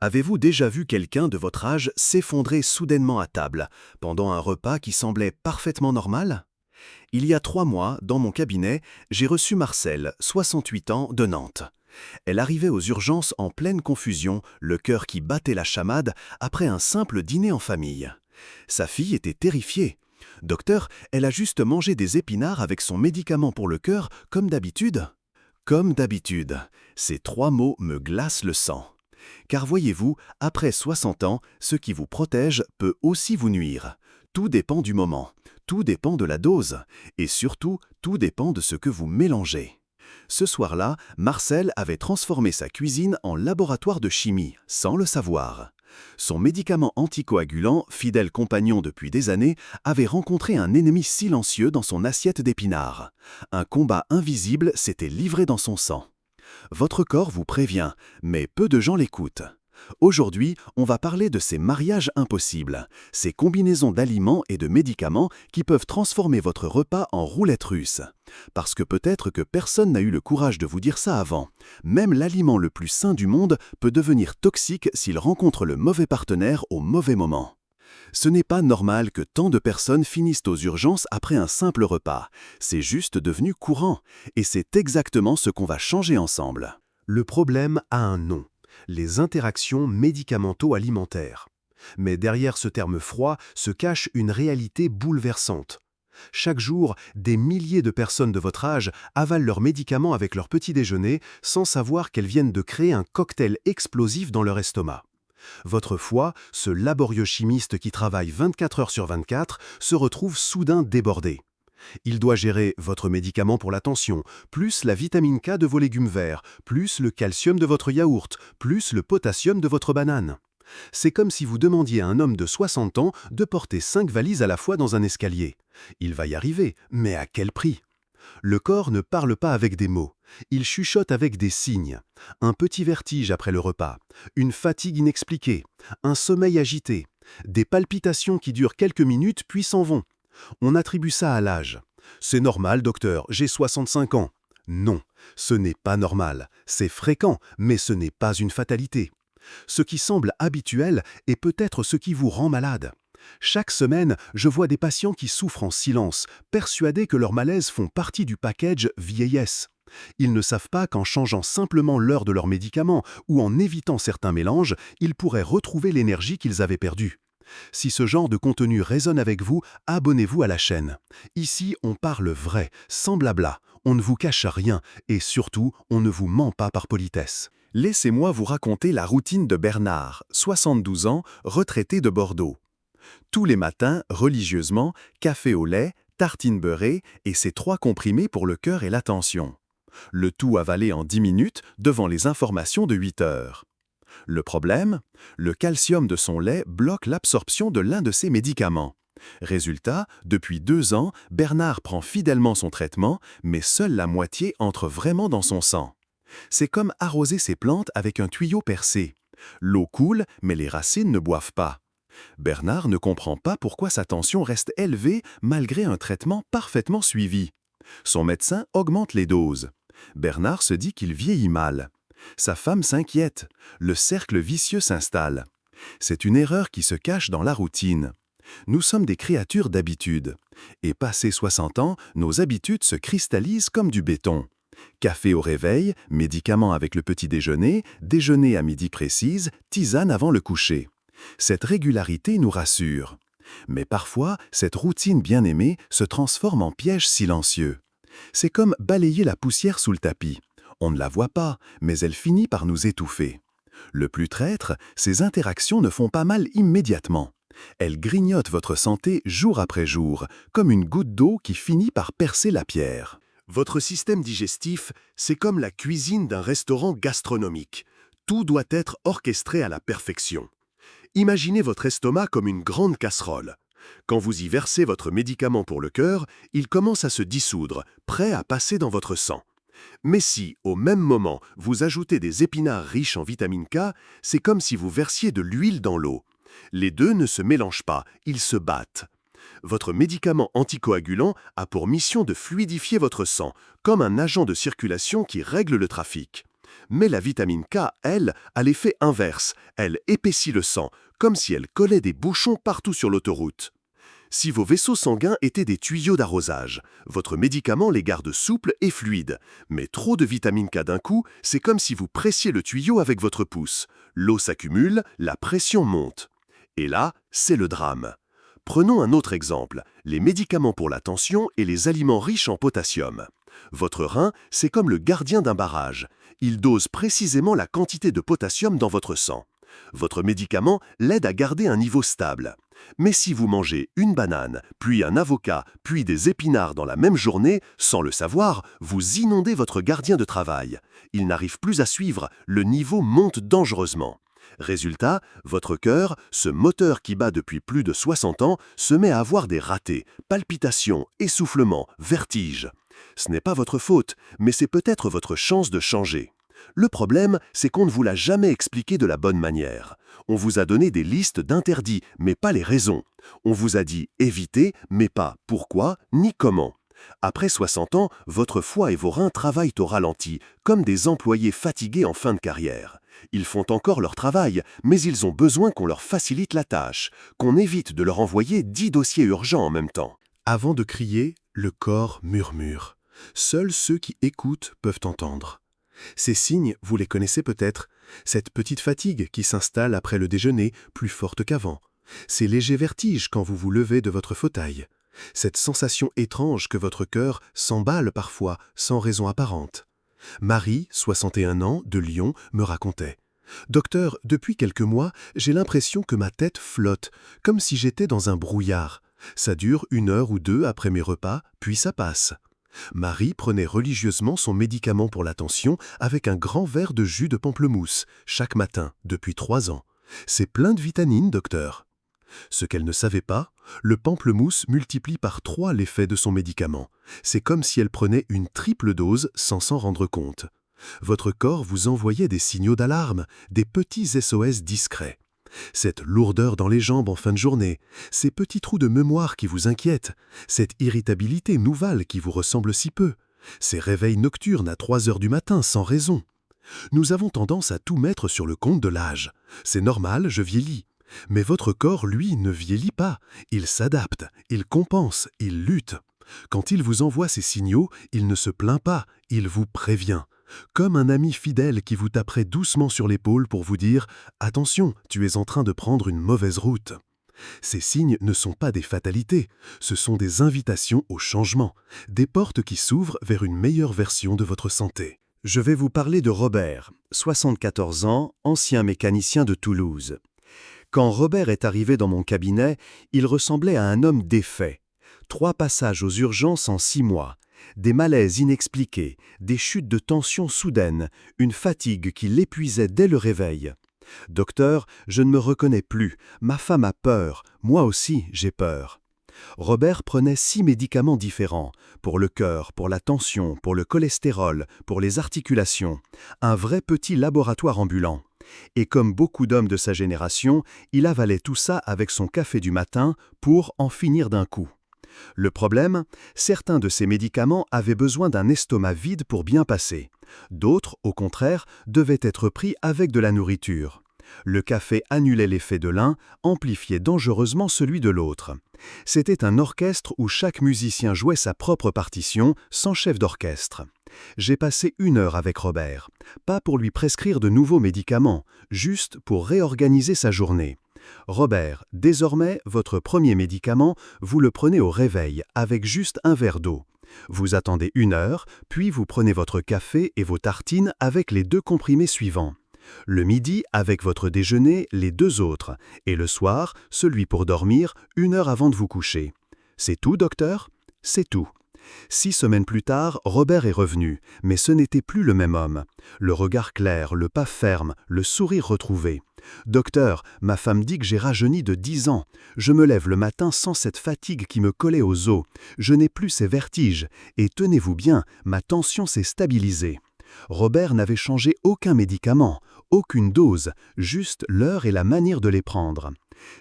Avez-vous déjà vu quelqu'un de votre âge s'effondrer soudainement à table, pendant un repas qui semblait parfaitement normal? Il y a 3 mois, dans mon cabinet, j'ai reçu Marcel, 68 ans, de Nantes. Elle arrivait aux urgences en pleine confusion, le cœur qui battait la chamade, après un simple dîner en famille. Sa fille était terrifiée. Docteur, elle a juste mangé des épinards avec son médicament pour le cœur, comme d'habitude. Comme d'habitude. Ces 3 mots me glacent le sang. Car voyez-vous, après 60 ans, ce qui vous protège peut aussi vous nuire. Tout dépend du moment, tout dépend de la dose, et surtout, tout dépend de ce que vous mélangez. Ce soir-là, Marcel avait transformé sa cuisine en laboratoire de chimie, sans le savoir. Son médicament anticoagulant, fidèle compagnon depuis des années, avait rencontré un ennemi silencieux dans son assiette d'épinards. Un combat invisible s'était livré dans son sang. Votre corps vous prévient, mais peu de gens l'écoutent. Aujourd'hui, on va parler de ces mariages impossibles, ces combinaisons d'aliments et de médicaments qui peuvent transformer votre repas en roulette russe. Parce que peut-être que personne n'a eu le courage de vous dire ça avant. Même l'aliment le plus sain du monde peut devenir toxique s'il rencontre le mauvais partenaire au mauvais moment. Ce n'est pas normal que tant de personnes finissent aux urgences après un simple repas. C'est juste devenu courant. Et c'est exactement ce qu'on va changer ensemble. Le problème a un nom, les interactions médicamento-alimentaires. Mais derrière ce terme froid se cache une réalité bouleversante. Chaque jour, des milliers de personnes de votre âge avalent leurs médicaments avec leur petit déjeuner sans savoir qu'elles viennent de créer un cocktail explosif dans leur estomac. Votre foie, ce laborieux chimiste qui travaille 24 heures sur 24, se retrouve soudain débordé. Il doit gérer votre médicament pour la tension, plus la vitamine K de vos légumes verts, plus le calcium de votre yaourt, plus le potassium de votre banane. C'est comme si vous demandiez à un homme de 60 ans de porter 5 valises à la fois dans un escalier. Il va y arriver, mais à quel prix ? Le corps ne parle pas avec des mots. Il chuchote avec des signes. Un petit vertige après le repas, une fatigue inexpliquée, un sommeil agité, des palpitations qui durent quelques minutes puis s'en vont. On attribue ça à l'âge. C'est normal, docteur, j'ai 65 ans. Non, ce n'est pas normal. C'est fréquent, mais ce n'est pas une fatalité. Ce qui semble habituel est peut-être ce qui vous rend malade. Chaque semaine, je vois des patients qui souffrent en silence, persuadés que leurs malaises font partie du package vieillesse. Ils ne savent pas qu'en changeant simplement l'heure de leurs médicaments ou en évitant certains mélanges, ils pourraient retrouver l'énergie qu'ils avaient perdue. Si ce genre de contenu résonne avec vous, abonnez-vous à la chaîne. Ici, on parle vrai, sans blabla, on ne vous cache rien et surtout, on ne vous ment pas par politesse. Laissez-moi vous raconter la routine de Bernard, 72 ans, retraité de Bordeaux. Tous les matins, religieusement, café au lait, tartine beurrée et ces 3 comprimés pour le cœur et la tension. Le tout avalé en 10 minutes devant les informations de 8 heures. Le problème? Le calcium de son lait bloque l'absorption de l'un de ses médicaments. Résultat, depuis 2 ans, Bernard prend fidèlement son traitement, mais seule la moitié entre vraiment dans son sang. C'est comme arroser ses plantes avec un tuyau percé. L'eau coule, mais les racines ne boivent pas. Bernard ne comprend pas pourquoi sa tension reste élevée malgré un traitement parfaitement suivi. Son médecin augmente les doses. Bernard se dit qu'il vieillit mal. Sa femme s'inquiète. Le cercle vicieux s'installe. C'est une erreur qui se cache dans la routine. Nous sommes des créatures d'habitude. Et passé 60 ans, nos habitudes se cristallisent comme du béton. Café au réveil, médicaments avec le petit déjeuner, déjeuner à midi précise, tisane avant le coucher. Cette régularité nous rassure. Mais parfois, cette routine bien-aimée se transforme en piège silencieux. C'est comme balayer la poussière sous le tapis. On ne la voit pas, mais elle finit par nous étouffer. Le plus traître, ces interactions ne font pas mal immédiatement. Elles grignotent votre santé jour après jour, comme une goutte d'eau qui finit par percer la pierre. Votre système digestif, c'est comme la cuisine d'un restaurant gastronomique. Tout doit être orchestré à la perfection. Imaginez votre estomac comme une grande casserole. Quand vous y versez votre médicament pour le cœur, il commence à se dissoudre, prêt à passer dans votre sang. Mais si, au même moment, vous ajoutez des épinards riches en vitamine K, c'est comme si vous versiez de l'huile dans l'eau. Les deux ne se mélangent pas, ils se battent. Votre médicament anticoagulant a pour mission de fluidifier votre sang, comme un agent de circulation qui règle le trafic. Mais la vitamine K, elle, a l'effet inverse. Elle épaissit le sang, comme si elle collait des bouchons partout sur l'autoroute. Si vos vaisseaux sanguins étaient des tuyaux d'arrosage, votre médicament les garde souples et fluides. Mais trop de vitamine K d'un coup, c'est comme si vous pressiez le tuyau avec votre pouce. L'eau s'accumule, la pression monte. Et là, c'est le drame. Prenons un autre exemple, les médicaments pour la tension et les aliments riches en potassium. Votre rein, c'est comme le gardien d'un barrage. Il dose précisément la quantité de potassium dans votre sang. Votre médicament l'aide à garder un niveau stable. Mais si vous mangez une banane, puis un avocat, puis des épinards dans la même journée, sans le savoir, vous inondez votre gardien de travail. Il n'arrive plus à suivre, le niveau monte dangereusement. Résultat, votre cœur, ce moteur qui bat depuis plus de 60 ans, se met à avoir des ratés, palpitations, essoufflements, vertiges. Ce n'est pas votre faute, mais c'est peut-être votre chance de changer. Le problème, c'est qu'on ne vous l'a jamais expliqué de la bonne manière. On vous a donné des listes d'interdits, mais pas les raisons. On vous a dit éviter, mais pas pourquoi ni comment. Après 60 ans, votre foie et vos reins travaillent au ralenti, comme des employés fatigués en fin de carrière. Ils font encore leur travail, mais ils ont besoin qu'on leur facilite la tâche, qu'on évite de leur envoyer 10 dossiers urgents en même temps. Avant de crier, le corps murmure. Seuls ceux qui écoutent peuvent entendre. Ces signes, vous les connaissez peut-être. Cette petite fatigue qui s'installe après le déjeuner, plus forte qu'avant. Ces légers vertiges quand vous vous levez de votre fauteuil. Cette sensation étrange que votre cœur s'emballe parfois sans raison apparente. Marie, 61 ans, de Lyon, me racontait. « Docteur, depuis quelques mois, j'ai l'impression que ma tête flotte, comme si j'étais dans un brouillard. Ça dure 1 heure ou 2 après mes repas, puis ça passe. » Marie prenait religieusement son médicament pour la tension avec un grand verre de jus de pamplemousse, chaque matin, depuis 3 ans. C'est plein de vitamines, docteur. Ce qu'elle ne savait pas, le pamplemousse multiplie par 3 l'effet de son médicament. C'est comme si elle prenait une triple dose sans s'en rendre compte. Votre corps vous envoyait des signaux d'alarme, des petits SOS discrets. Cette lourdeur dans les jambes en fin de journée, ces petits trous de mémoire qui vous inquiètent, cette irritabilité nouvelle qui vous ressemble si peu, ces réveils nocturnes à 3 heures du matin sans raison. Nous avons tendance à tout mettre sur le compte de l'âge. C'est normal, je vieillis. Mais votre corps, lui, ne vieillit pas. Il s'adapte, il compense, il lutte. Quand il vous envoie ces signaux, il ne se plaint pas, il vous prévient. Comme un ami fidèle qui vous taperait doucement sur l'épaule pour vous dire « Attention, tu es en train de prendre une mauvaise route ». Ces signes ne sont pas des fatalités, ce sont des invitations au changement, des portes qui s'ouvrent vers une meilleure version de votre santé. Je vais vous parler de Robert, 74 ans, ancien mécanicien de Toulouse. Quand Robert est arrivé dans mon cabinet, il ressemblait à un homme défait. 3 passages aux urgences en 6 mois. Des malaises inexpliqués, des chutes de tension soudaines, une fatigue qui l'épuisait dès le réveil. « Docteur, je ne me reconnais plus. Ma femme a peur. Moi aussi, j'ai peur. » Robert prenait 6 médicaments différents, pour le cœur, pour la tension, pour le cholestérol, pour les articulations. Un vrai petit laboratoire ambulant. Et comme beaucoup d'hommes de sa génération, il avalait tout ça avec son café du matin pour en finir d'un coup. Le problème, certains de ces médicaments avaient besoin d'un estomac vide pour bien passer. D'autres, au contraire, devaient être pris avec de la nourriture. Le café annulait l'effet de l'un, amplifiait dangereusement celui de l'autre. C'était un orchestre où chaque musicien jouait sa propre partition, sans chef d'orchestre. J'ai passé 1 heure avec Robert, pas pour lui prescrire de nouveaux médicaments, juste pour réorganiser sa journée. Robert, désormais, votre premier médicament, vous le prenez au réveil, avec juste un verre d'eau. Vous attendez 1 heure, puis vous prenez votre café et vos tartines avec les 2 comprimés suivants. Le midi, avec votre déjeuner, les 2 autres, et le soir, celui pour dormir, 1 heure avant de vous coucher. C'est tout, docteur ? C'est tout. 6 semaines plus tard, Robert est revenu, mais ce n'était plus le même homme. Le regard clair, le pas ferme, le sourire retrouvé. « Docteur, ma femme dit que j'ai rajeuni de 10 ans. Je me lève le matin sans cette fatigue qui me collait aux os. Je n'ai plus ces vertiges. Et tenez-vous bien, ma tension s'est stabilisée. » Robert n'avait changé aucun médicament, aucune dose, juste l'heure et la manière de les prendre.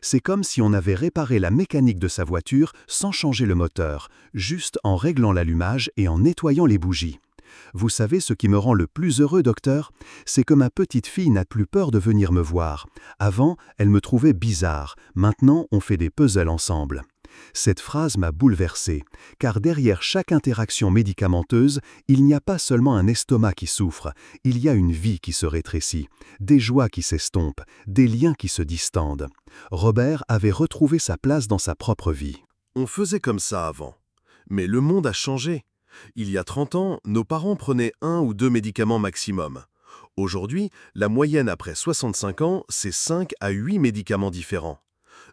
C'est comme si on avait réparé la mécanique de sa voiture sans changer le moteur, juste en réglant l'allumage et en nettoyant les bougies. Vous savez ce qui me rend le plus heureux, docteur? C'est que ma petite fille n'a plus peur de venir me voir. Avant, elle me trouvait bizarre. Maintenant, on fait des puzzles ensemble. Cette phrase m'a bouleversé, car derrière chaque interaction médicamenteuse, il n'y a pas seulement un estomac qui souffre, il y a une vie qui se rétrécit, des joies qui s'estompent, des liens qui se distendent. Robert avait retrouvé sa place dans sa propre vie. On faisait comme ça avant. Mais le monde a changé. Il y a 30 ans, nos parents prenaient 1 ou 2 médicaments maximum. Aujourd'hui, la moyenne après 65 ans, c'est 5 à 8 médicaments différents.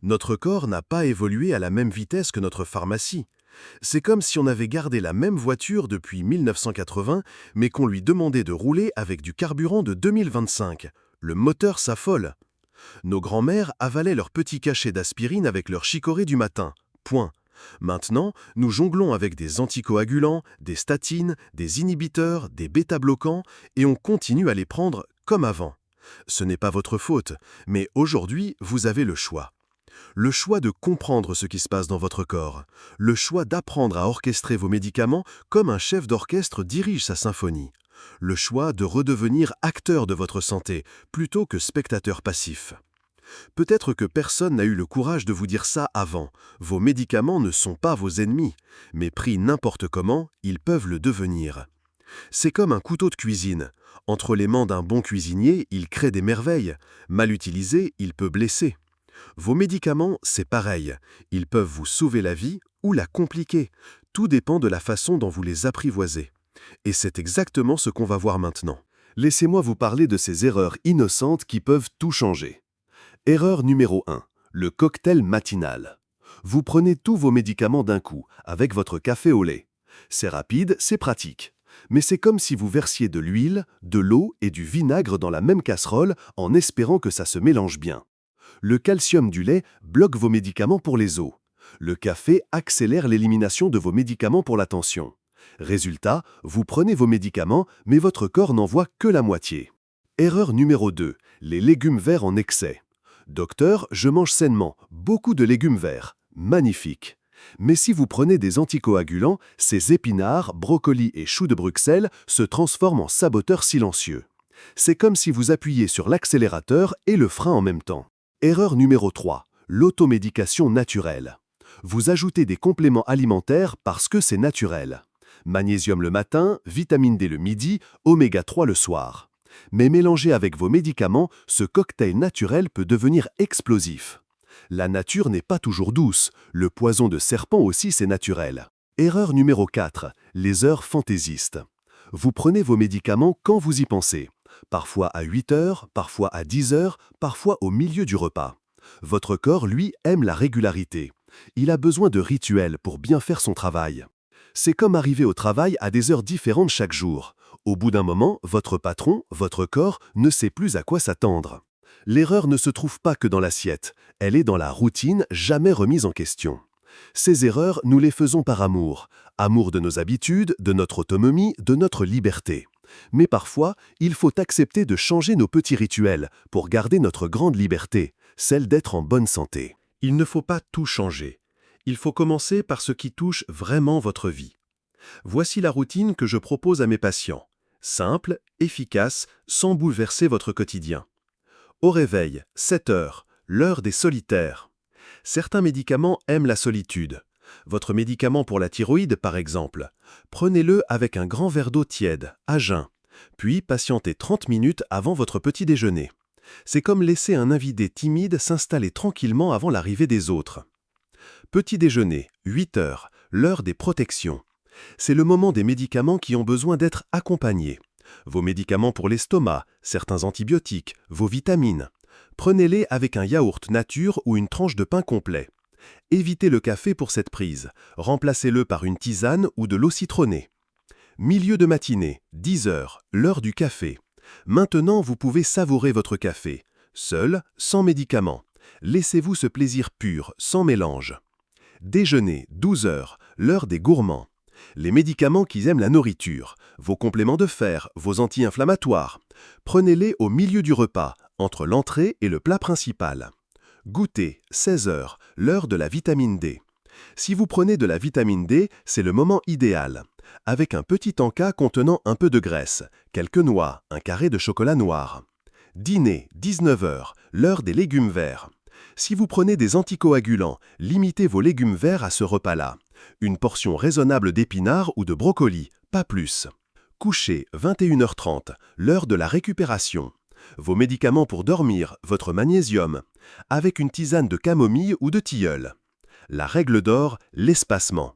Notre corps n'a pas évolué à la même vitesse que notre pharmacie. C'est comme si on avait gardé la même voiture depuis 1980, mais qu'on lui demandait de rouler avec du carburant de 2025. Le moteur s'affole. Nos grands-mères avalaient leur petit cachet d'aspirine avec leur chicorée du matin. Point. Maintenant, nous jonglons avec des anticoagulants, des statines, des inhibiteurs, des bêta-bloquants, et on continue à les prendre comme avant. Ce n'est pas votre faute, mais aujourd'hui, vous avez le choix. Le choix de comprendre ce qui se passe dans votre corps. Le choix d'apprendre à orchestrer vos médicaments comme un chef d'orchestre dirige sa symphonie. Le choix de redevenir acteur de votre santé plutôt que spectateur passif. Peut-être que personne n'a eu le courage de vous dire ça avant. Vos médicaments ne sont pas vos ennemis, mais pris n'importe comment, ils peuvent le devenir. C'est comme un couteau de cuisine. Entre les mains d'un bon cuisinier, il crée des merveilles. Mal utilisé, il peut blesser. Vos médicaments, c'est pareil. Ils peuvent vous sauver la vie ou la compliquer. Tout dépend de la façon dont vous les apprivoisez. Et c'est exactement ce qu'on va voir maintenant. Laissez-moi vous parler de ces erreurs innocentes qui peuvent tout changer. Erreur numéro 1. Le cocktail matinal. Vous prenez tous vos médicaments d'un coup, avec votre café au lait. C'est rapide, c'est pratique. Mais c'est comme si vous versiez de l'huile, de l'eau et du vinaigre dans la même casserole en espérant que ça se mélange bien. Le calcium du lait bloque vos médicaments pour les os. Le café accélère l'élimination de vos médicaments pour la tension. Résultat, vous prenez vos médicaments, mais votre corps n'en voit que la moitié. Erreur numéro 2. Les légumes verts en excès. Docteur, je mange sainement, beaucoup de légumes verts. Magnifique. Mais si vous prenez des anticoagulants, ces épinards, brocolis et choux de Bruxelles se transforment en saboteurs silencieux. C'est comme si vous appuyiez sur l'accélérateur et le frein en même temps. Erreur numéro 3. L'automédication naturelle. Vous ajoutez des compléments alimentaires parce que c'est naturel. Magnésium le matin, vitamine D le midi, oméga 3 le soir. Mais mélangé avec vos médicaments, ce cocktail naturel peut devenir explosif. La nature n'est pas toujours douce, le poison de serpent aussi c'est naturel. Erreur numéro 4. Les heures fantaisistes. Vous prenez vos médicaments quand vous y pensez. Parfois à 8 heures, parfois à 10 heures, parfois au milieu du repas. Votre corps, lui, aime la régularité. Il a besoin de rituels pour bien faire son travail. C'est comme arriver au travail à des heures différentes chaque jour. Au bout d'un moment, votre patron, votre corps, ne sait plus à quoi s'attendre. L'erreur ne se trouve pas que dans l'assiette, elle est dans la routine jamais remise en question. Ces erreurs, nous les faisons par amour. Amour de nos habitudes, de notre autonomie, de notre liberté. Mais parfois, il faut accepter de changer nos petits rituels pour garder notre grande liberté, celle d'être en bonne santé. Il ne faut pas tout changer. Il faut commencer par ce qui touche vraiment votre vie. Voici la routine que je propose à mes patients. Simple, efficace, sans bouleverser votre quotidien. Au réveil, 7 heures, l'heure des solitaires. Certains médicaments aiment la solitude. Votre médicament pour la thyroïde, par exemple. Prenez-le avec un grand verre d'eau tiède, à jeun. Puis patientez 30 minutes avant votre petit déjeuner. C'est comme laisser un invité timide s'installer tranquillement avant l'arrivée des autres. Petit déjeuner, 8 heures, l'heure des protections. C'est le moment des médicaments qui ont besoin d'être accompagnés. Vos médicaments pour l'estomac, certains antibiotiques, vos vitamines. Prenez-les avec un yaourt nature ou une tranche de pain complet. Évitez le café pour cette prise. Remplacez-le par une tisane ou de l'eau citronnée. Milieu de matinée, 10 heures, l'heure du café. Maintenant, vous pouvez savourer votre café. Seul, sans médicaments. Laissez-vous ce plaisir pur, sans mélange. Déjeuner, 12 heures, l'heure des gourmands. Les médicaments qui aiment la nourriture, vos compléments de fer, vos anti-inflammatoires. Prenez-les au milieu du repas, entre l'entrée et le plat principal. Goûter, 16 heures, l'heure de la vitamine D. Si vous prenez de la vitamine D, c'est le moment idéal. avec un petit encas contenant un peu de graisse, quelques noix, un carré de chocolat noir. Dîner, 19 heures, l'heure des légumes verts. Si vous prenez des anticoagulants, limitez vos légumes verts à ce repas-là. Une portion raisonnable d'épinards ou de brocolis, pas plus. Coucher, 21h30, l'heure de la récupération. Vos médicaments pour dormir, votre magnésium, avec une tisane de camomille ou de tilleul. La règle d'or, l'espacement.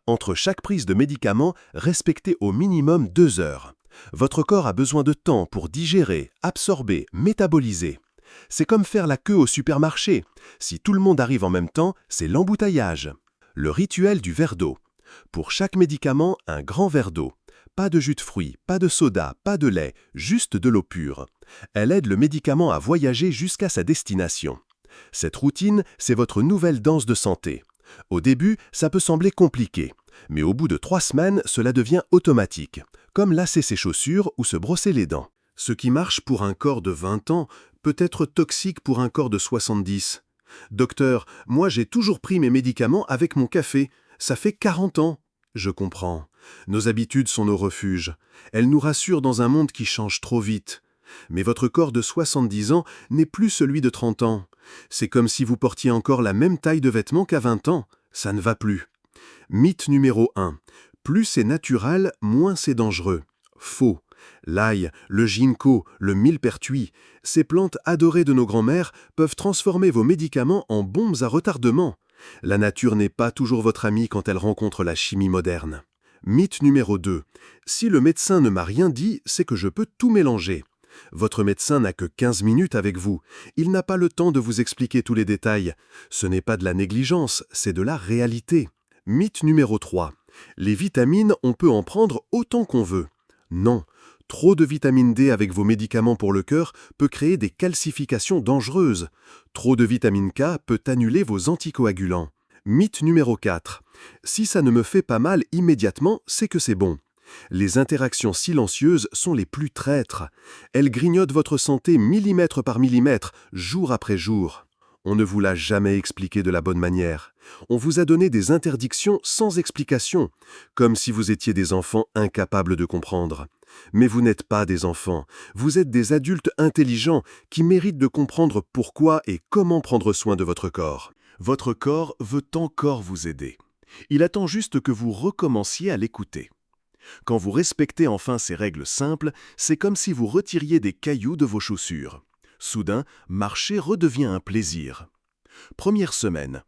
Entre chaque prise de médicament, respectez au minimum 2 heures. Votre corps a besoin de temps pour digérer, absorber, métaboliser. C'est comme faire la queue au supermarché. Si tout le monde arrive en même temps, c'est l'embouteillage. Le rituel du verre d'eau. Pour chaque médicament, un grand verre d'eau. Pas de jus de fruits, pas de soda, pas de lait, juste de l'eau pure. Elle aide le médicament à voyager jusqu'à sa destination. Cette routine, c'est votre nouvelle danse de santé. Au début, ça peut sembler compliqué, mais au bout de 3 semaines, cela devient automatique, comme lasser ses chaussures ou se brosser les dents. Ce qui marche pour un corps de 20 ans peut être toxique pour un corps de 70. Docteur, moi j'ai toujours pris mes médicaments avec mon café. Ça fait 40 ans. Je comprends. Nos habitudes sont nos refuges. Elles nous rassurent dans un monde qui change trop vite. Mais votre corps de 70 ans n'est plus celui de 30 ans. C'est comme si vous portiez encore la même taille de vêtements qu'à 20 ans. Ça ne va plus. Mythe numéro 1. Plus c'est naturel, moins c'est dangereux. Faux. L'ail, le ginkgo, le millepertuis, ces plantes adorées de nos grands-mères peuvent transformer vos médicaments en bombes à retardement. La nature n'est pas toujours votre amie quand elle rencontre la chimie moderne. Mythe numéro 2. Si le médecin ne m'a rien dit, c'est que je peux tout mélanger. Votre médecin n'a que 15 minutes avec vous. Il n'a pas le temps de vous expliquer tous les détails. Ce n'est pas de la négligence, c'est de la réalité. Mythe numéro 3. Les vitamines, on peut en prendre autant qu'on veut. Non. Trop de vitamine D avec vos médicaments pour le cœur peut créer des calcifications dangereuses. Trop de vitamine K peut annuler vos anticoagulants. Mythe numéro 4. Si ça ne me fait pas mal immédiatement, c'est que c'est bon. Les interactions silencieuses sont les plus traîtres. Elles grignotent votre santé millimètre par millimètre, jour après jour. On ne vous l'a jamais expliqué de la bonne manière. On vous a donné des interdictions sans explication, comme si vous étiez des enfants incapables de comprendre. Mais vous n'êtes pas des enfants, vous êtes des adultes intelligents qui méritent de comprendre pourquoi et comment prendre soin de votre corps. Votre corps veut encore vous aider. Il attend juste que vous recommenciez à l'écouter. Quand vous respectez enfin ces règles simples, c'est comme si vous retiriez des cailloux de vos chaussures. Soudain, marcher redevient un plaisir. Première semaine.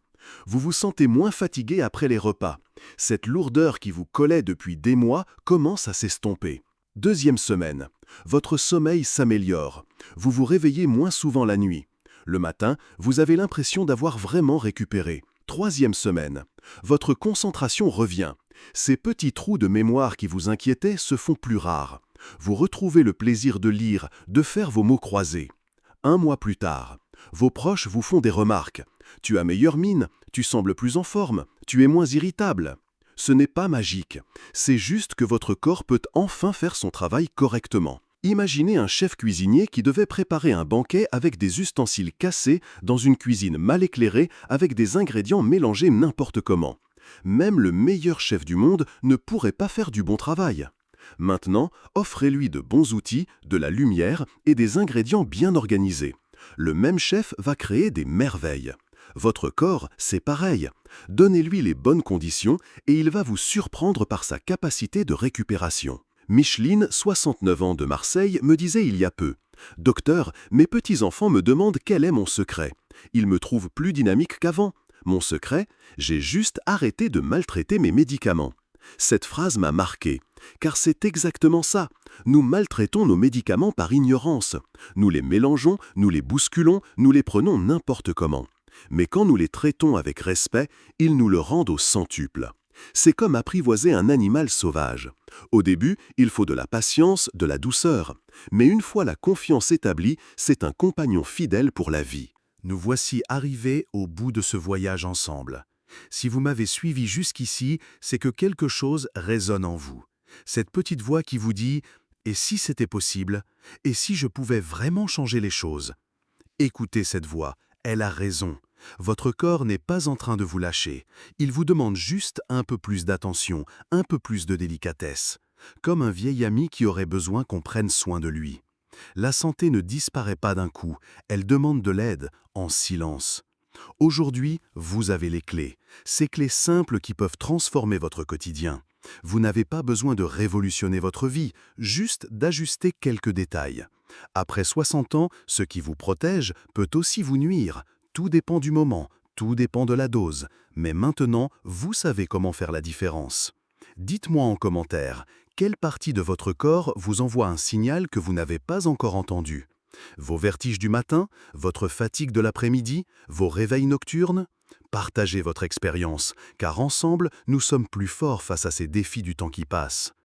Vous vous sentez moins fatigué après les repas. Cette lourdeur qui vous collait depuis des mois commence à s'estomper. Deuxième semaine. Votre sommeil s'améliore. Vous vous réveillez moins souvent la nuit. Le matin, vous avez l'impression d'avoir vraiment récupéré. Troisième semaine. Votre concentration revient. Ces petits trous de mémoire qui vous inquiétaient se font plus rares. Vous retrouvez le plaisir de lire, de faire vos mots croisés. 1 mois plus tard, vos proches vous font des remarques. Tu as meilleure mine, tu sembles plus en forme, tu es moins irritable. Ce n'est pas magique, c'est juste que votre corps peut enfin faire son travail correctement. Imaginez un chef cuisinier qui devait préparer un banquet avec des ustensiles cassés dans une cuisine mal éclairée avec des ingrédients mélangés n'importe comment. Même le meilleur chef du monde ne pourrait pas faire du bon travail. Maintenant, offrez-lui de bons outils, de la lumière et des ingrédients bien organisés. Le même chef va créer des merveilles. Votre corps, c'est pareil. Donnez-lui les bonnes conditions et il va vous surprendre par sa capacité de récupération. Micheline, 69 ans de Marseille, me disait il y a peu « Docteur, mes petits-enfants me demandent quel est mon secret. Ils me trouvent plus dynamique qu'avant. Mon secret, j'ai juste arrêté de maltraiter mes médicaments. » Cette phrase m'a marqué, car c'est exactement ça. Nous maltraitons nos médicaments par ignorance. Nous les mélangeons, nous les bousculons, nous les prenons n'importe comment. Mais quand nous les traitons avec respect, ils nous le rendent au centuple. C'est comme apprivoiser un animal sauvage. Au début, il faut de la patience, de la douceur. Mais une fois la confiance établie, c'est un compagnon fidèle pour la vie. Nous voici arrivés au bout de ce voyage ensemble. Si vous m'avez suivi jusqu'ici, c'est que quelque chose résonne en vous. Cette petite voix qui vous dit « Et si c'était possible? Et si je pouvais vraiment changer les choses ?» Écoutez cette voix, elle a raison. Votre corps n'est pas en train de vous lâcher. Il vous demande juste un peu plus d'attention, un peu plus de délicatesse. Comme un vieil ami qui aurait besoin qu'on prenne soin de lui. La santé ne disparaît pas d'un coup, elle demande de l'aide, en silence. Aujourd'hui, vous avez les clés. Ces clés simples qui peuvent transformer votre quotidien. Vous n'avez pas besoin de révolutionner votre vie, juste d'ajuster quelques détails. Après 60 ans, ce qui vous protège peut aussi vous nuire. Tout dépend du moment, tout dépend de la dose. Mais maintenant, vous savez comment faire la différence. Dites-moi en commentaire, quelle partie de votre corps vous envoie un signal que vous n'avez pas encore entendu? Vos vertiges du matin, votre fatigue de l'après-midi, vos réveils nocturnes? Partagez votre expérience, car ensemble, nous sommes plus forts face à ces défis du temps qui passe.